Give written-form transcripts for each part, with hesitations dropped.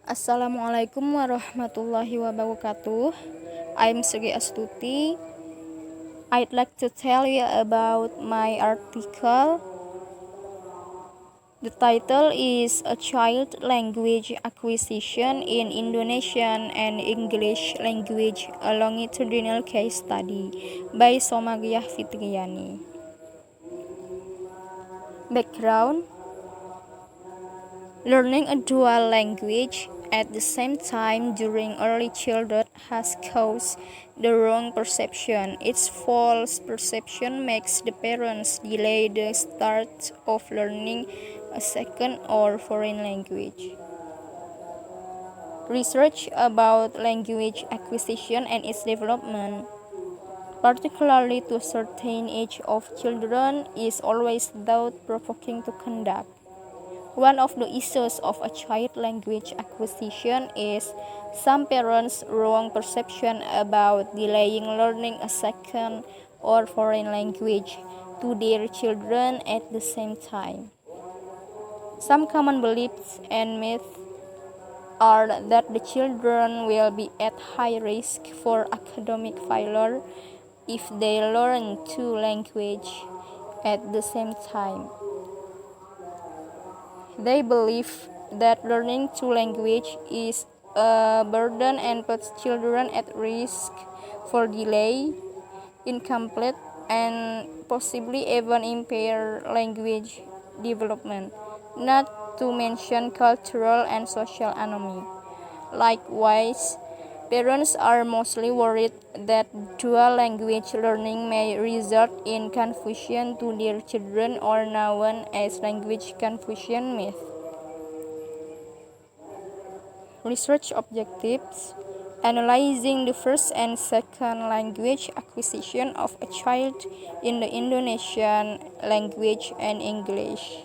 Assalamualaikum warahmatullahi wabarakatuh. I'm Astuti. I'd like to tell you about my article. The title is A Child Language Acquisition in Indonesian and English Language, a longitudinal case study by Somagiyah Fitriani. Background: learning a dual language at the same time during early childhood has caused the wrong perception. Its false perception makes the parents delay the start of learning a second or foreign language. Research about language acquisition and its development, particularly to a certain age of children, is always thought-provoking to conduct. One of the issues of a child language acquisition is some parents' wrong perception about delaying learning a second or foreign language to their children at the same time. Some common beliefs and myths are that the children will be at high risk for academic failure if they learn two languages at the same time. They believe that learning two languages is a burden and puts children at risk for delay, incomplete, and possibly even impaired language development, not to mention cultural and social anomy. Likewise, parents are mostly worried that dual language learning may result in confusion to their children, or known as language confusion myth. Research objectives: analyzing the first and second language acquisition of a child in the Indonesian language and English.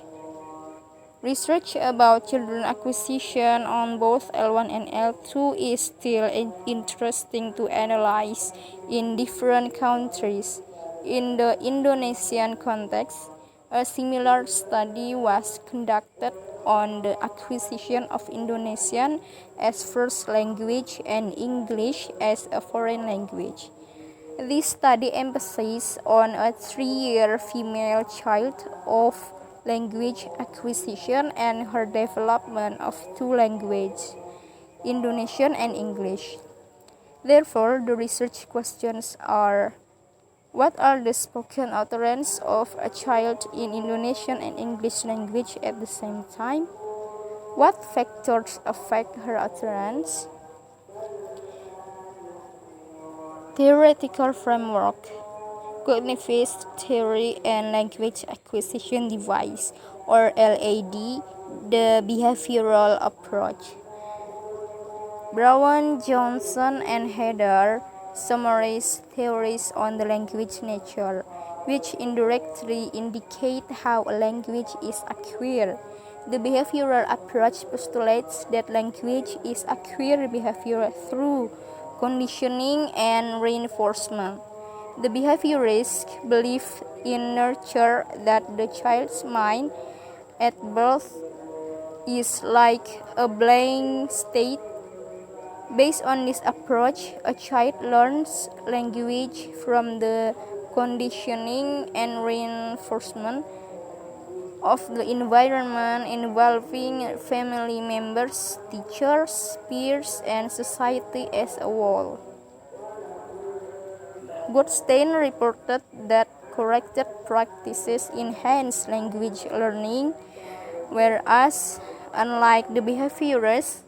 Research about children acquisition on both L1 and L2 is still interesting to analyze in different countries. In the Indonesian context, a similar study was conducted on the acquisition of Indonesian as first language and English as a foreign language. This study emphasizes on a 3-year female child of language acquisition and her development of two languages, Indonesian and English. Therefore, the research questions are: what are the spoken utterances of a child in Indonesian and English language at the same time? What factors affect her utterance? Theoretical framework: cognitive theory and language acquisition device, or LAD, the behavioral approach. Brown, Johnson, and Heather summarize theories on the language nature, which indirectly indicate how a language is acquired. The behavioral approach postulates that language is acquired behavior through conditioning and reinforcement. The behaviorists believe in nurture, that the child's mind at birth is like a blank state. Based on this approach, a child learns language from the conditioning and reinforcement of the environment involving family members, teachers, peers, and society as a whole. Goldstein reported that corrected practices enhance language learning, whereas, unlike the behaviorist,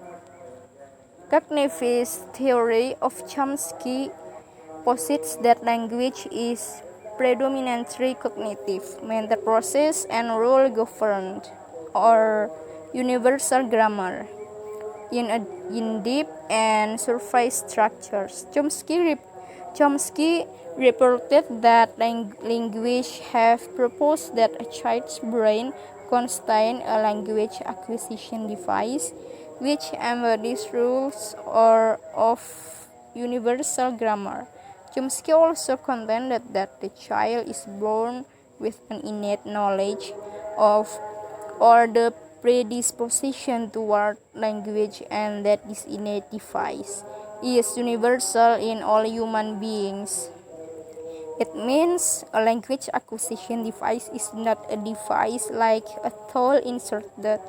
cognitive theory of Chomsky posits that language is predominantly cognitive, mental process and rule-governed, or universal grammar, in deep and surface structures. Chomsky reported that linguists have proposed that a child's brain contains a language acquisition device which embodies rules of universal grammar. Chomsky also contended that the child is born with an innate knowledge of, or the predisposition toward language, and that this innate device is universal in all human beings. It means a language acquisition device is not a device like a tool inserted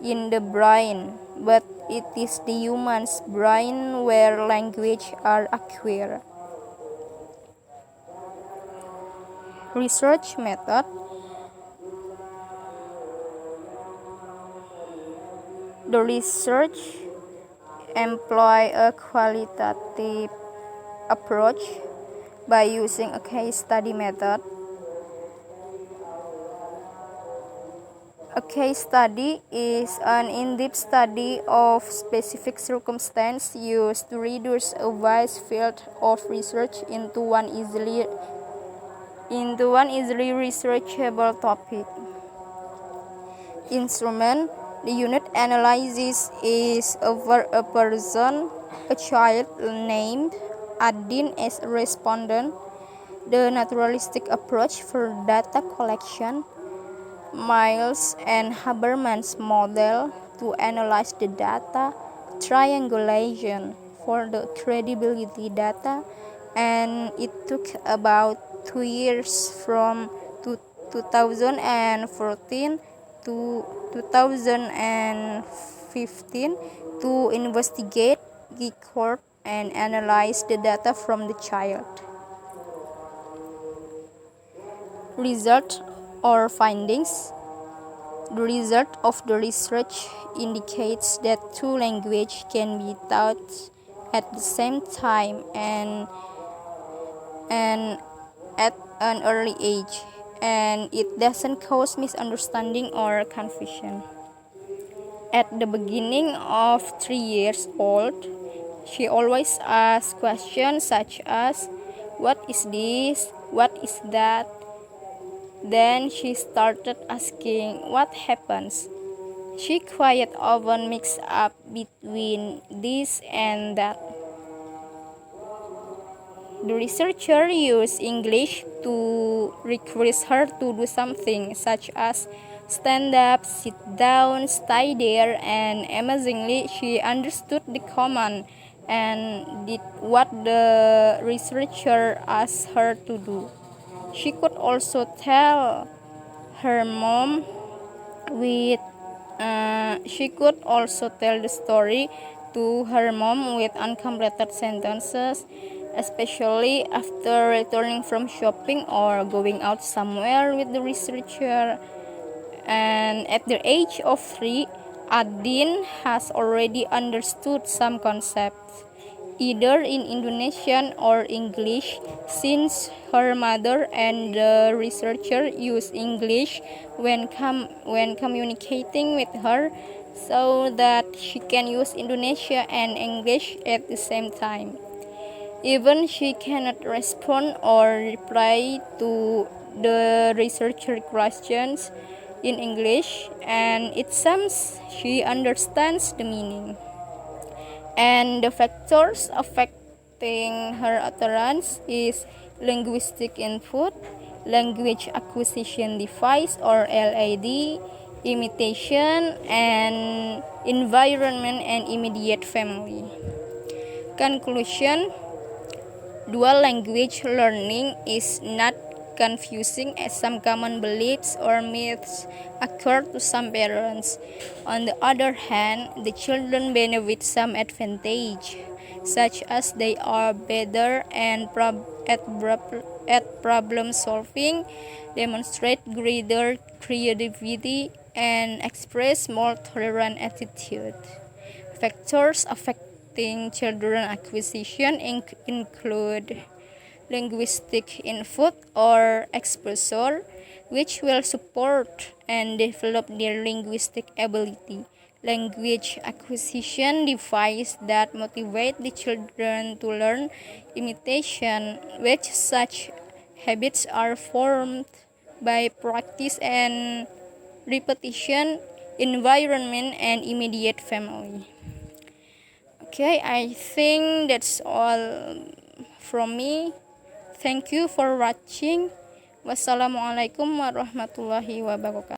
in the brain, but it is the human's brain where language are acquired. Research method. The research employ a qualitative approach by using a case study method. A case study is an in-depth study of specific circumstance used to reduce a vast field of research into one easily researchable topic. Instrument. The unit analysis is over a person, a child named Adin as a respondent. The naturalistic approach for data collection. Miles and Haberman's model to analyze the data. Triangulation for the credibility data, and it took about 2 years from 2014 to 2015 to investigate, record, and analyze the data from the child. Result or findings. The result of the research indicates that two languages can be taught at the same time and at an early age, and it doesn't cause misunderstanding or confusion. At the beginning of 3 years old, she always asks questions such as, "What is this? What is that?" Then she started asking, "What happens?" She quite often mixed up between this and that. The researcher used English to request her to do something, such as stand up, sit down, stay there, and amazingly, she understood the command and did what the researcher asked her to do. She could also tell her mom the story to her mom with uncompleted sentences, especially after returning from shopping or going out somewhere with the researcher. And at the age of 3, Adin has already understood some concepts, either in Indonesian or English, since her mother and the researcher use English when communicating with her, so that she can use Indonesian and English at the same time. Even she cannot respond or reply to the researcher questions in English, and it seems she understands the meaning. And the factors affecting her utterance is linguistic input, language acquisition device or LAD, imitation, and environment and immediate family. Conclusion. Dual language learning is not confusing as some common beliefs or myths occur to some parents. On the other hand, the children benefit some advantage, such as they are better at problem solving, demonstrate greater creativity, and express more tolerant attitude. Factors affecting children acquisition include linguistic input or exposure, which will support and develop their linguistic ability. Language acquisition devices that motivate the children to learn. Imitation, which such habits are formed by practice and repetition. Environment and immediate family. Okay, I think that's all from me. Thank you for watching. Wassalamualaikum warahmatullahi wabarakatuh.